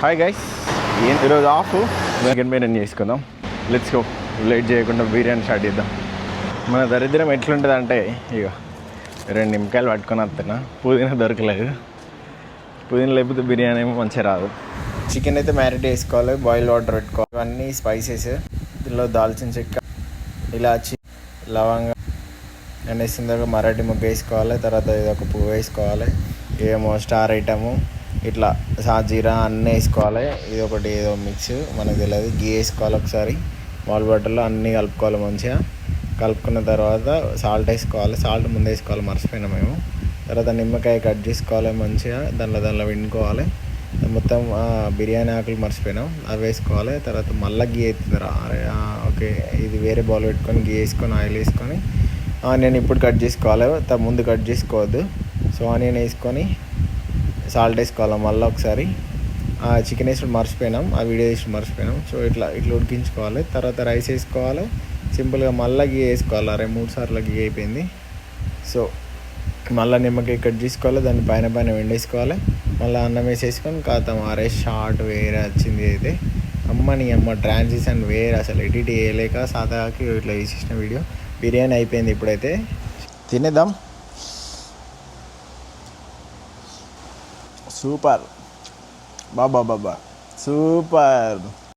Hi guys, ఈరోజు of chicken biryani చేసుకుందాం. Let's go. Late చేయకుండా బిర్యానీ స్టార్ట్ చేద్దాం. మన దరిద్రం ఎట్లుంటుంది అంటే, ఇక 2 నిమ్మకాయలు పట్టుకొని వస్తున్నా, పుదీనా దొరకలేదు. పుదీనా లేకపోతే బిర్యానీ ఏమో మంచిగా రాదు. చికెన్ అయితే మ్యారినేట్ వేసుకోవాలి, బాయిల్ వాటర్ పెట్టుకోవాలి. ఇవన్నీ స్పైసెస్, దీనిలో దాల్చిన చెక్క, ఇలాచి, లవంగా అన్నీ వేసిన తర్వాత మరాఠీ మొగ్గ వేసుకోవాలి. తర్వాత ఇది ఒక పువ్వు వేసుకోవాలి, ఏమో స్టార్ ఐటము, ఇట్లా సాజీరా అన్నీ వేసుకోవాలి. ఇది ఒకటి ఏదో మిక్స్ మనకు తెలియదు. గీ వేసుకోవాలి ఒకసారి, వాల్ వాటర్లో అన్నీ కలుపుకోవాలి. మంచిగా కలుపుకున్న తర్వాత సాల్ట్ వేసుకోవాలి. సాల్ట్ ముందు వేసుకోవాలి, మర్చిపోయినా మేము. తర్వాత నిమ్మకాయ కట్ చేసుకోవాలి, మంచిగా దానిలో విండుకోవాలి. మొత్తం బిర్యానీ ఆకులు మర్చిపోయినాం, అవి వేసుకోవాలి. తర్వాత మళ్ళీ గీ అవుతుందిరా. ఓకే, ఇది వేరే బౌల్ పెట్టుకొని గీ వేసుకొని ఆయిల్ వేసుకొని ఆనియన్ ఇప్పుడు కట్ చేసుకోవాలి, ముందు కట్ చేసుకోవద్దు. సో ఆనియన్ వేసుకొని సాల్ట్ వేసుకోవాలి. మళ్ళీ ఒకసారి చికెన్ వేసి మర్చిపోయినాం, ఆ వీడియో వేసి మర్చిపోయినాం. సో ఇట్లా ఉడికించుకోవాలి. తర్వాత రైస్ వేసుకోవాలి, సింపుల్గా మళ్ళీ గీ వేసుకోవాలి. 3 సార్లు గీ అయిపోయింది. సో మళ్ళీ నిమ్మకాయ కట్ చేసుకోవాలి, దాన్ని పైన వెండేసుకోవాలి. మళ్ళీ అన్నం వేసేసుకొని కాతాం. షార్ట్ వేరే వచ్చింది అయితే. అమ్మ ట్రాన్సిషన్ వేరే, అసలు ఎడిట్ చేయలేక సాదాకి ఇట్లా వేసేసిన వీడియో. బిర్యానీ అయిపోయింది, ఇప్పుడైతే తినేద్దాం. సూపర్ బాబా సూపర్.